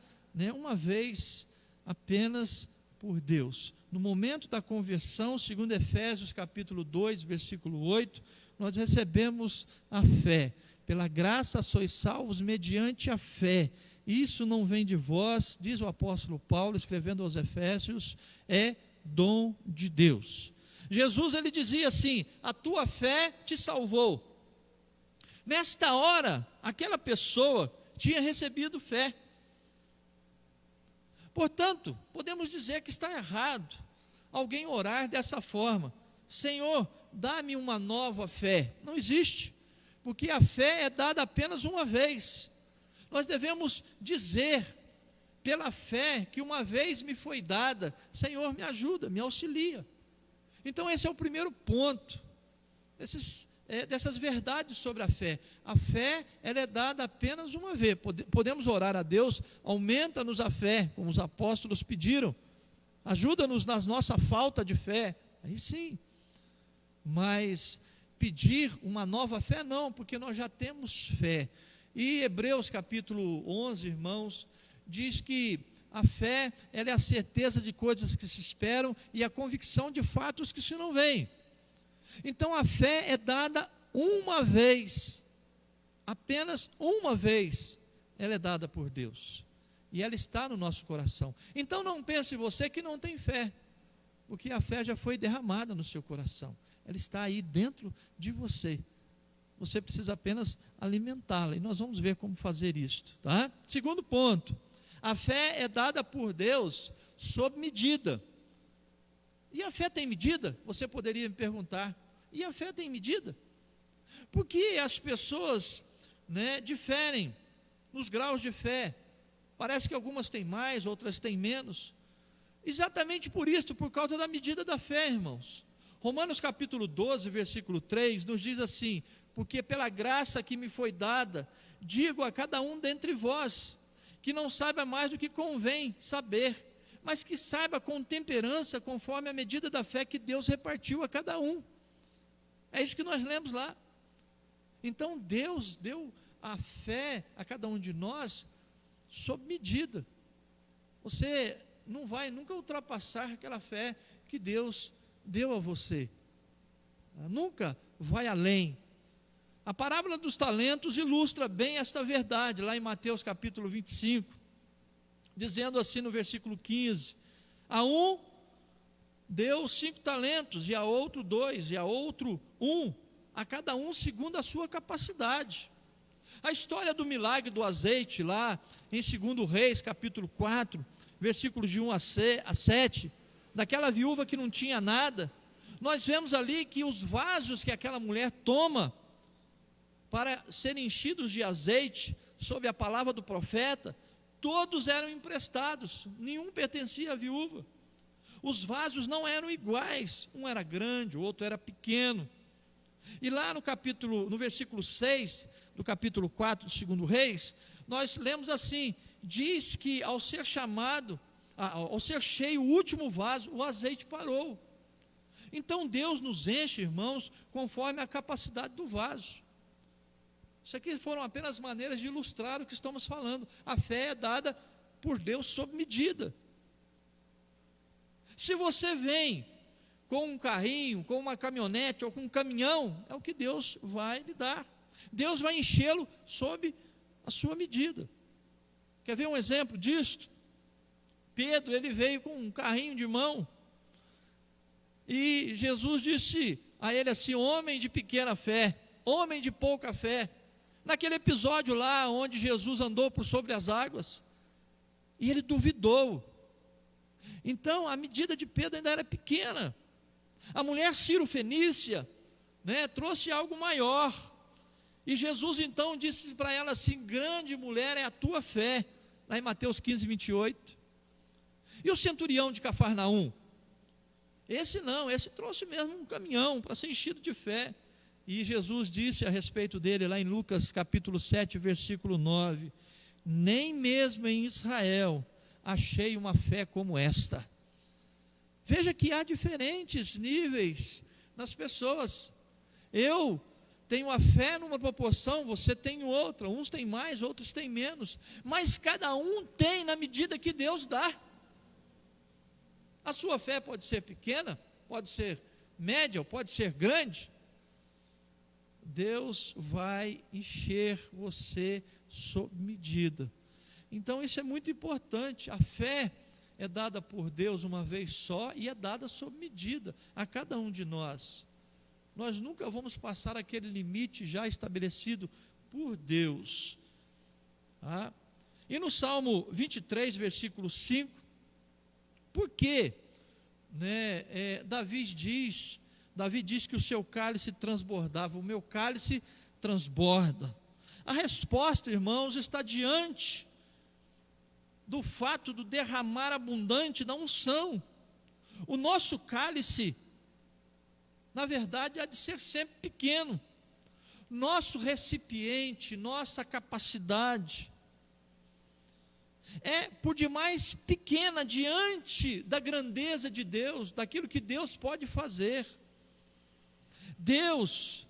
uma vez apenas por Deus. No momento da conversão, segundo Efésios capítulo 2, versículo 8, nós recebemos a fé. Pela graça sois salvos mediante a fé. Isso não vem de vós, diz o apóstolo Paulo, escrevendo aos Efésios, é dom de Deus. Jesus, ele dizia assim: a tua fé te salvou. Nesta hora, aquela pessoa tinha recebido fé. Portanto, podemos dizer que está errado alguém orar dessa forma: Senhor, dá-me uma nova fé. Não existe, porque a fé é dada apenas uma vez. Nós devemos dizer, pela fé que uma vez me foi dada: Senhor, me ajuda, me auxilia. Então esse é o primeiro ponto, dessas verdades sobre a fé. A fé, ela é dada apenas uma vez. Podemos orar a Deus: aumenta-nos a fé, como os apóstolos pediram, ajuda-nos na nossa falta de fé, aí sim. Mas pedir uma nova fé não, porque nós já temos fé. E Hebreus capítulo 11, irmãos, diz que a fé, ela é a certeza de coisas que se esperam e a convicção de fatos que se não veem. Então a fé é dada uma vez, apenas uma vez, ela é dada por Deus. E ela está no nosso coração. Então não pense você que não tem fé, porque a fé já foi derramada no seu coração. Ela está aí dentro de você. Você precisa apenas alimentá-la. E nós vamos ver como fazer isto, tá? Segundo ponto, a fé é dada por Deus sob medida. E a fé tem medida? Você poderia me perguntar. E a fé tem medida? Porque as pessoas, diferem nos graus de fé. Parece que algumas têm mais, outras têm menos. Exatamente por isso, por causa da medida da fé, irmãos. Romanos capítulo 12, versículo 3, nos diz assim: porque pela graça que me foi dada, digo a cada um dentre vós, que não saiba mais do que convém saber, mas que saiba com temperança, conforme a medida da fé que Deus repartiu a cada um. É isso que nós lemos lá. Então Deus deu a fé a cada um de nós sob medida. Você não vai nunca ultrapassar aquela fé que Deus deu a você. Nunca vai além. A parábola dos talentos ilustra bem esta verdade, lá em Mateus capítulo 25, dizendo assim no versículo 15: a um deu 5 talentos, e a outro 2, e a outro 1, a cada um segundo a sua capacidade. A história do milagre do azeite, lá em 2 Reis capítulo 4, versículos de 1 a 7, daquela viúva que não tinha nada, nós vemos ali que os vasos que aquela mulher toma para serem enchidos de azeite, sob a palavra do profeta, todos eram emprestados, nenhum pertencia à viúva. Os vasos não eram iguais, um era grande, o outro era pequeno. E lá no versículo 6, do capítulo 4 de 2 Reis, nós lemos assim: diz que ao ser cheio o último vaso, o azeite parou. Então Deus nos enche, irmãos, conforme a capacidade do vaso. Isso aqui foram apenas maneiras de ilustrar o que estamos falando. A fé é dada por Deus sob medida. Se você vem com um carrinho, com uma caminhonete ou com um caminhão, é o que Deus vai lhe dar. Deus vai enchê-lo sob a sua medida. Quer ver um exemplo disto? Pedro, ele veio com um carrinho de mão, e Jesus disse a ele assim: homem de pequena fé, homem de pouca fé. Naquele episódio lá, onde Jesus andou por sobre as águas, e ele duvidou. Então, a medida de Pedro ainda era pequena. A mulher Ciro-fenícia, trouxe algo maior, e Jesus então disse para ela assim: grande mulher é a tua fé, lá em Mateus 15, 28. E o centurião de Cafarnaum? Esse não, esse trouxe mesmo um caminhão para ser enchido de fé. E Jesus disse a respeito dele, lá em Lucas capítulo 7, versículo 9: nem mesmo em Israel achei uma fé como esta. Veja que há diferentes níveis nas pessoas. Eu tenho a fé numa proporção, você tem outra, uns têm mais, outros têm menos, mas cada um tem na medida que Deus dá. A sua fé pode ser pequena, pode ser média, ou pode ser grande. Deus vai encher você sob medida. Então isso é muito importante. A fé é dada por Deus uma vez só e é dada sob medida a cada um de nós. Nós nunca vamos passar aquele limite já estabelecido por Deus. E no Salmo 23, versículo 5, por que Davi diz que o seu cálice transbordava, o meu cálice transborda? A resposta, irmãos, está diante do fato do derramar abundante da unção. O nosso cálice, na verdade, há de ser sempre pequeno. Nosso recipiente, nossa capacidade é por demais pequena diante da grandeza de Deus, daquilo que Deus pode fazer. Deus,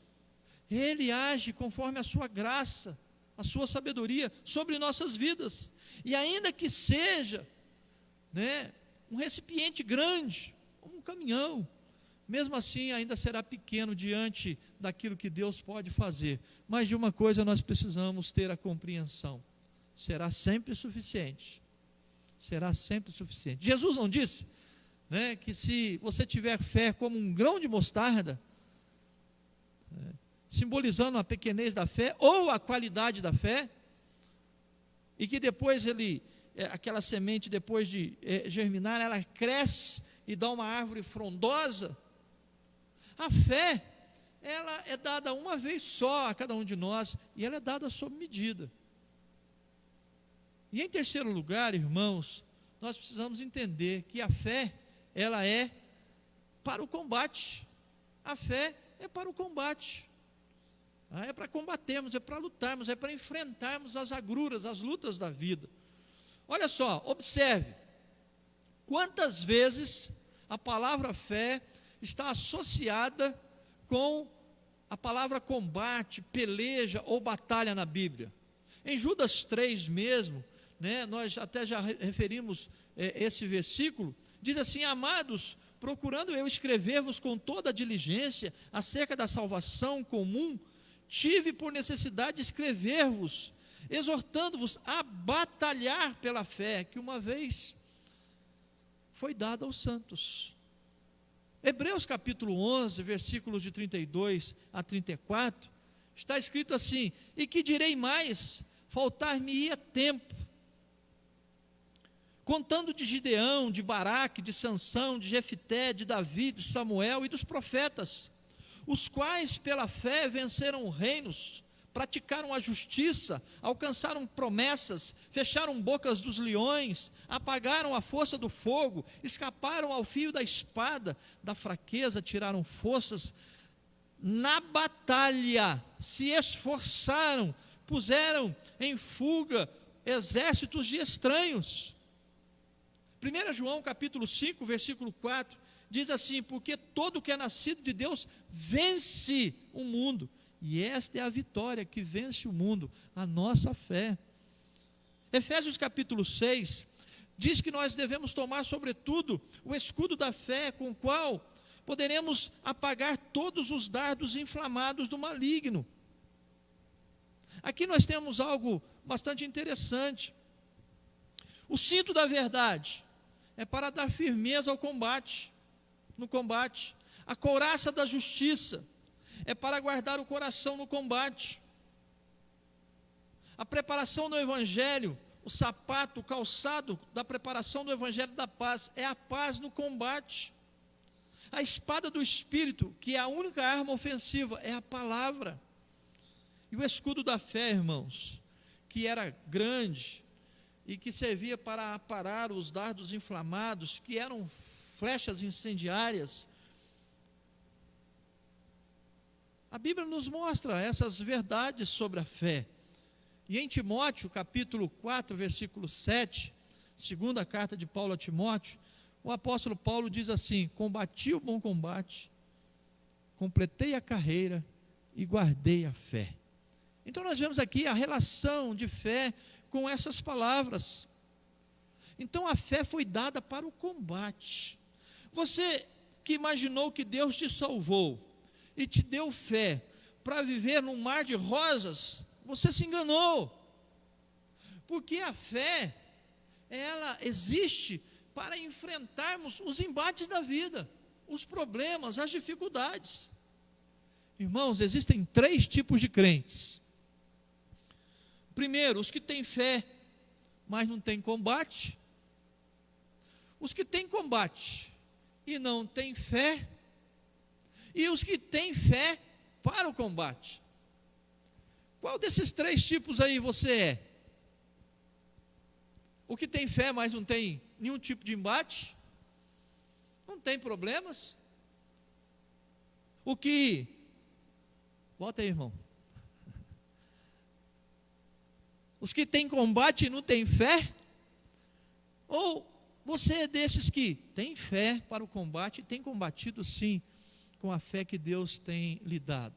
Ele age conforme a sua graça, a sua sabedoria sobre nossas vidas. E ainda que seja um recipiente grande, um caminhão, mesmo assim ainda será pequeno diante daquilo que Deus pode fazer. Mas de uma coisa nós precisamos ter a compreensão: será sempre suficiente. Será sempre suficiente. Jesus não disse que se você tiver fé como um grão de mostarda, simbolizando a pequenez da fé ou a qualidade da fé, e que depois aquela semente, depois de germinar, ela cresce e dá uma árvore frondosa? A fé, ela é dada uma vez só a cada um de nós, e ela é dada sob medida. E em terceiro lugar, irmãos, nós precisamos entender que a fé, ela é para o combate. A fé é para o combate. É para combatermos, é para lutarmos, é para enfrentarmos as agruras, as lutas da vida. Olha só, observe, quantas vezes a palavra fé está associada com a palavra combate, peleja ou batalha na Bíblia. Em Judas 3 mesmo, nós até já referimos esse versículo, diz assim: amados, procurando eu escrever-vos com toda a diligência acerca da salvação comum, tive por necessidade de escrever-vos, exortando-vos a batalhar pela fé que uma vez foi dada aos santos. Hebreus capítulo 11, versículos de 32 a 34, está escrito assim: e que direi mais, faltar-me-ia tempo, contando de Gideão, de Baraque, de Sansão, de Jefté, de Davi, de Samuel e dos profetas, os quais pela fé venceram reinos, praticaram a justiça, alcançaram promessas, fecharam bocas dos leões, apagaram a força do fogo, escaparam ao fio da espada, da fraqueza tiraram forças, na batalha se esforçaram, puseram em fuga exércitos de estranhos. 1 João capítulo 5, versículo 4, diz assim: porque todo que é nascido de Deus vence o mundo, e esta é a vitória que vence o mundo, a nossa fé. Efésios capítulo 6 diz que nós devemos tomar, sobretudo, o escudo da fé, com o qual poderemos apagar todos os dardos inflamados do maligno. Aqui nós temos algo bastante interessante. O cinto da verdade é para dar firmeza ao combate, no combate. A couraça da justiça é para guardar o coração no combate. A preparação do evangelho, o sapato, o calçado da preparação do evangelho da paz, é a paz no combate. A espada do Espírito, que é a única arma ofensiva, é a palavra. E o escudo da fé, irmãos, que era grande e que servia para aparar os dardos inflamados, que eram flechas incendiárias. A Bíblia nos mostra essas verdades sobre a fé. E em Timóteo, capítulo 4, versículo 7, segunda carta de Paulo a Timóteo, o apóstolo Paulo diz assim: combati o bom combate, completei a carreira e guardei a fé. Então nós vemos aqui a relação de fé com essas palavras. Então a fé foi dada para o combate. Você que imaginou que Deus te salvou e te deu fé para viver num mar de rosas, você se enganou. Porque a fé, ela existe para enfrentarmos os embates da vida, os problemas, as dificuldades. Irmãos, existem 3 tipos de crentes. Primeiro, os que têm fé, mas não têm combate. Os que têm combate e não têm fé. E os que têm fé para o combate. Qual desses 3 tipos aí você é? O que tem fé, mas não tem nenhum tipo de embate? Não tem problemas? O que... Bota aí, irmão. Os que têm combate e não têm fé? Ou você é desses que tem fé para o combate e tem combatido sim com a fé que Deus tem lhe dado?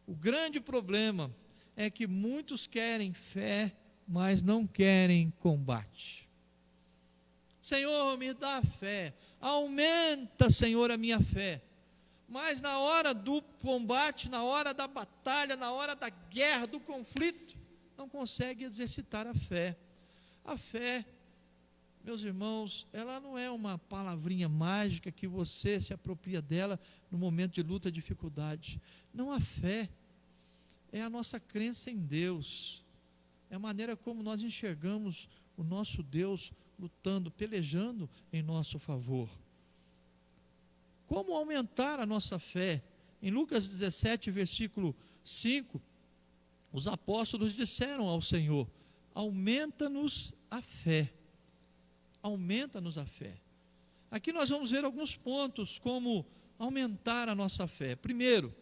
O grande problema é que muitos querem fé, mas não querem combate. Senhor, me dá fé, aumenta, Senhor, a minha fé. Mas na hora do combate, na hora da batalha, na hora da guerra, do conflito, não consegue exercitar a fé. A fé, meus irmãos, ela não é uma palavrinha mágica que você se apropria dela no momento de luta e dificuldade. Não, a fé é a nossa crença em Deus, é a maneira como nós enxergamos o nosso Deus lutando, pelejando em nosso favor. Como aumentar a nossa fé? Em Lucas 17, versículo 5, os apóstolos disseram ao Senhor: aumenta-nos a fé. Aumenta-nos a fé. Aqui nós vamos ver alguns pontos como aumentar a nossa fé. Primeiro,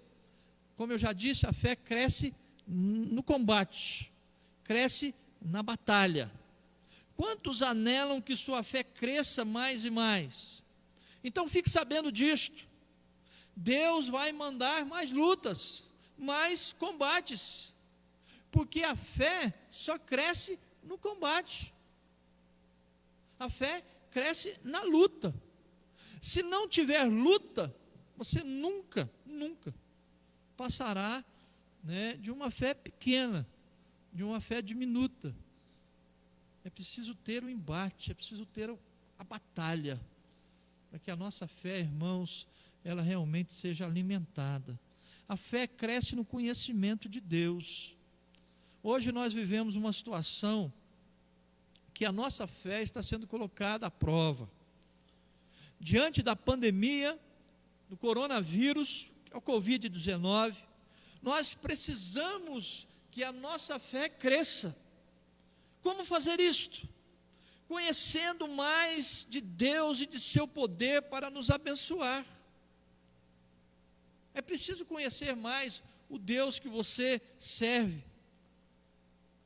como eu já disse, a fé cresce no combate, cresce na batalha. Quantos anelam que sua fé cresça mais e mais? Então fique sabendo disto. Deus vai mandar mais lutas, mais combates, porque a fé só cresce no combate. A fé cresce na luta. Se não tiver luta, você nunca passará, de uma fé pequena, de uma fé diminuta. É preciso ter o embate, é preciso ter a batalha, para que a nossa fé, irmãos, ela realmente seja alimentada. A fé cresce no conhecimento de Deus. Hoje nós vivemos uma situação que a nossa fé está sendo colocada à prova. Diante da pandemia, do coronavírus, que é o Covid-19, nós precisamos que a nossa fé cresça. Como fazer isto? Conhecendo mais de Deus e de seu poder para nos abençoar. É preciso conhecer mais o Deus que você serve.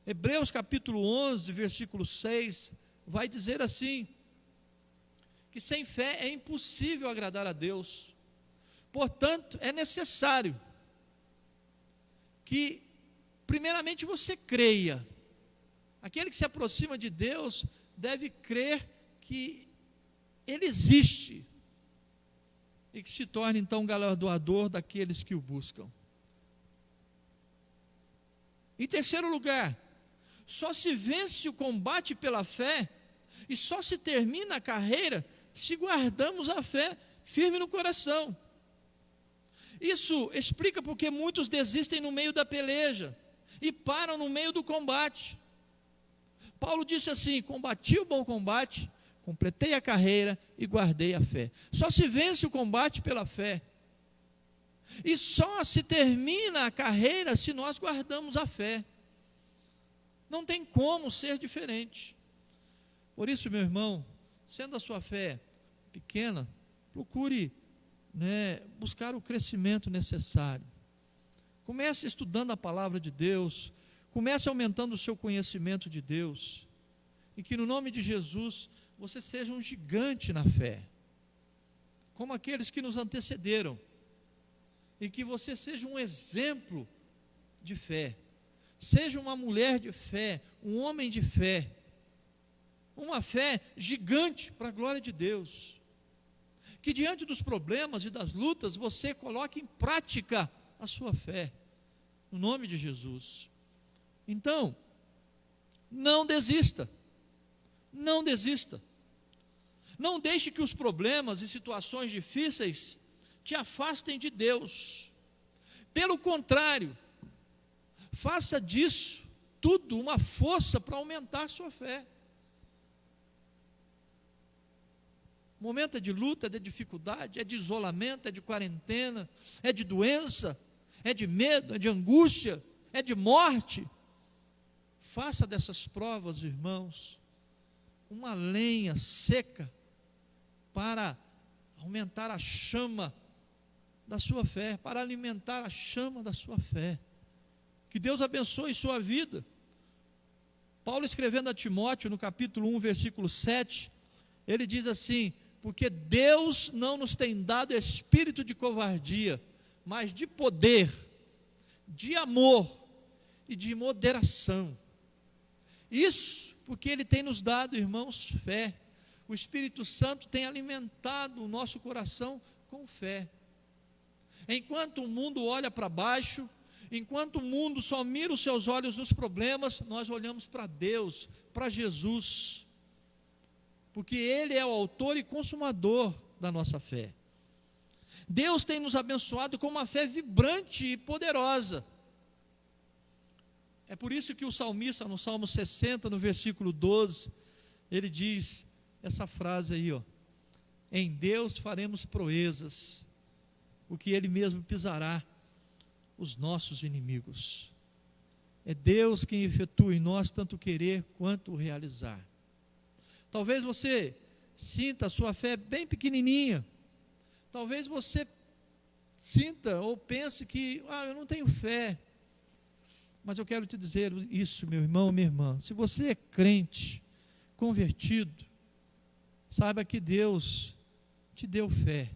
Hebreus capítulo 11, versículo 6, vai dizer assim, que sem fé é impossível agradar a Deus. Portanto, é necessário que, primeiramente, você creia Aquele que se aproxima de Deus deve crer que Ele existe e que se torne então galardoador daqueles que o buscam. Em terceiro lugar, só se vence o combate pela fé e só se termina a carreira se guardamos a fé firme no coração. Isso explica porque muitos desistem no meio da peleja e param no meio do combate. Paulo disse assim: combati o bom combate, completei a carreira e guardei a fé. Só se vence o combate pela fé. E só se termina a carreira se nós guardamos a fé. Não tem como ser diferente. Por isso, meu irmão, sendo a sua fé pequena, procure buscar o crescimento necessário. Comece estudando a palavra de Deus, comece aumentando o seu conhecimento de Deus, e que no nome de Jesus você seja um gigante na fé, como aqueles que nos antecederam, e que você seja um exemplo de fé, seja uma mulher de fé, um homem de fé, uma fé gigante para a glória de Deus, que diante dos problemas e das lutas você coloque em prática a sua fé, no nome de Jesus. Então, não desista, não desista, não deixe que os problemas e situações difíceis te afastem de Deus. Pelo contrário, faça disso tudo uma força para aumentar a sua fé. Momento é de luta, é de dificuldade, é de isolamento, é de quarentena, é de doença, é de medo, é de angústia, é de morte. Faça dessas provas, irmãos, uma lenha seca para aumentar a chama da sua fé, para alimentar a chama da sua fé. Que Deus abençoe sua vida. Paulo, escrevendo a Timóteo, no capítulo 1, versículo 7, ele diz assim: porque Deus não nos tem dado espírito de covardia, mas de poder, de amor e de moderação. Isso porque Ele tem nos dado, irmãos, fé. O Espírito Santo tem alimentado o nosso coração com fé. Enquanto o mundo olha para baixo, enquanto o mundo só mira os seus olhos nos problemas, nós olhamos para Deus, para Jesus, porque Ele é o autor e consumador da nossa fé. Deus tem nos abençoado com uma fé vibrante e poderosa. É por isso que o salmista, no Salmo 60, no versículo 12, ele diz essa frase aí, em Deus faremos proezas, porque Ele mesmo pisará os nossos inimigos. É Deus quem efetua em nós tanto querer quanto realizar. Talvez você sinta a sua fé bem pequenininha, talvez você sinta ou pense que, eu não tenho fé, mas eu quero te dizer isso, meu irmão, minha irmã, se você é crente, convertido, saiba que Deus te deu fé,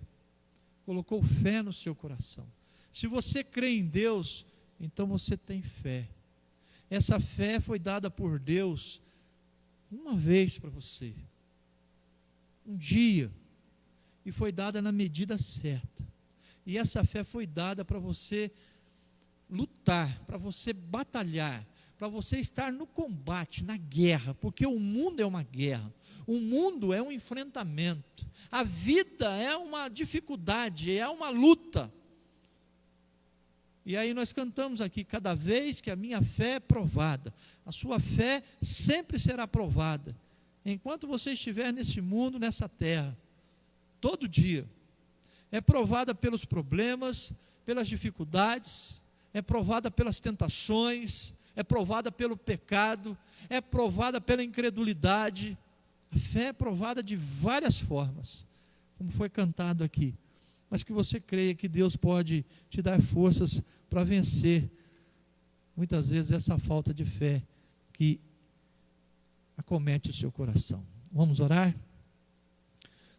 colocou fé no seu coração. Se você crê em Deus, então você tem fé. Essa fé foi dada por Deus uma vez para você, um dia, e foi dada na medida certa. E essa fé foi dada para você lutar, para você batalhar, para você estar no combate, na guerra, porque o mundo é uma guerra, o mundo é um enfrentamento, a vida é uma dificuldade, é uma luta. E aí nós cantamos aqui: cada vez que a minha fé é provada, a sua fé sempre será provada, enquanto você estiver nesse mundo, nessa terra, todo dia, é provada pelos problemas, pelas dificuldades, é provada pelas tentações, é provada pelo pecado, é provada pela incredulidade. A fé é provada de várias formas, como foi cantado aqui, mas que você creia que Deus pode te dar forças para vencer, muitas vezes, essa falta de fé que acomete o seu coração. Vamos orar?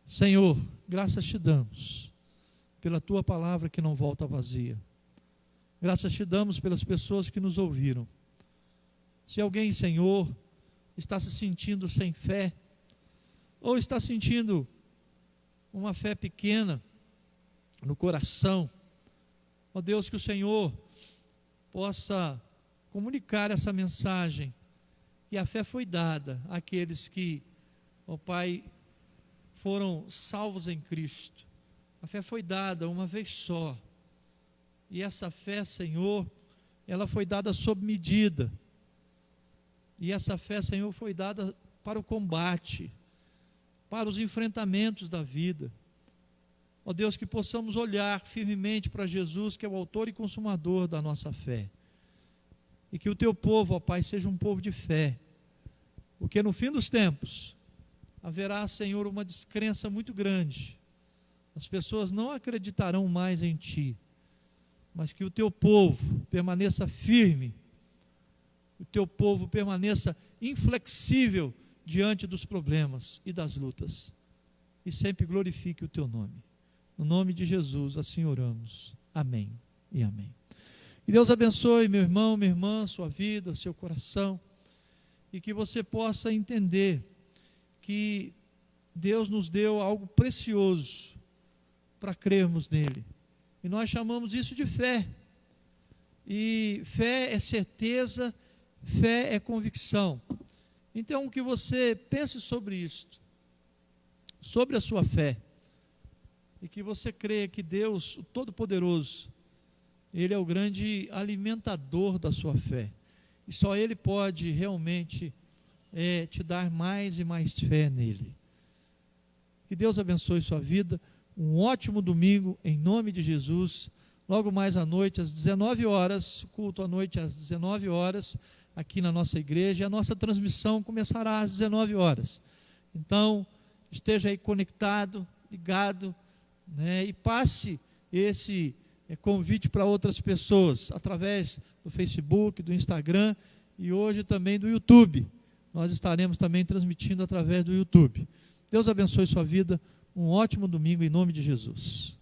Senhor, graças te damos pela tua palavra que não volta vazia. Graças te damos pelas pessoas que nos ouviram. Se alguém, Senhor, está se sentindo sem fé, ou está sentindo uma fé pequena no coração, ó Deus, que o Senhor possa comunicar essa mensagem, que a fé foi dada àqueles que, ó Pai, foram salvos em Cristo. A fé foi dada uma vez só, e essa fé, Senhor, ela foi dada sob medida, e essa fé, Senhor, foi dada para o combate, para os enfrentamentos da vida. Ó Deus, que possamos olhar firmemente para Jesus, que é o autor e consumador da nossa fé, e que o teu povo, ó Pai, seja um povo de fé, porque no fim dos tempos haverá, Senhor, uma descrença muito grande. As pessoas não acreditarão mais em Ti, mas que o Teu povo permaneça firme, o Teu povo permaneça inflexível diante dos problemas e das lutas, e sempre glorifique o Teu nome. No nome de Jesus, assim oramos. Amém e amém. Que Deus abençoe, meu irmão, minha irmã, sua vida, seu coração, e que você possa entender que Deus nos deu algo precioso para crermos nele, e nós chamamos isso de fé, e fé é certeza, fé é convicção. Então que você pense sobre isto, sobre a sua fé, e que você creia que Deus, o Todo-Poderoso, Ele é o grande alimentador da sua fé, e só Ele pode realmente te dar mais e mais fé nele. Que Deus abençoe sua vida, um ótimo domingo, em nome de Jesus. Logo mais à noite, às 19 horas, culto à noite às 19 horas, aqui na nossa igreja, e a nossa transmissão começará às 19 horas. Então, esteja aí conectado, ligado, né, e passe esse convite para outras pessoas, através do Facebook, do Instagram, e hoje também do YouTube. Nós estaremos também transmitindo através do YouTube. Deus abençoe sua vida, um ótimo domingo em nome de Jesus.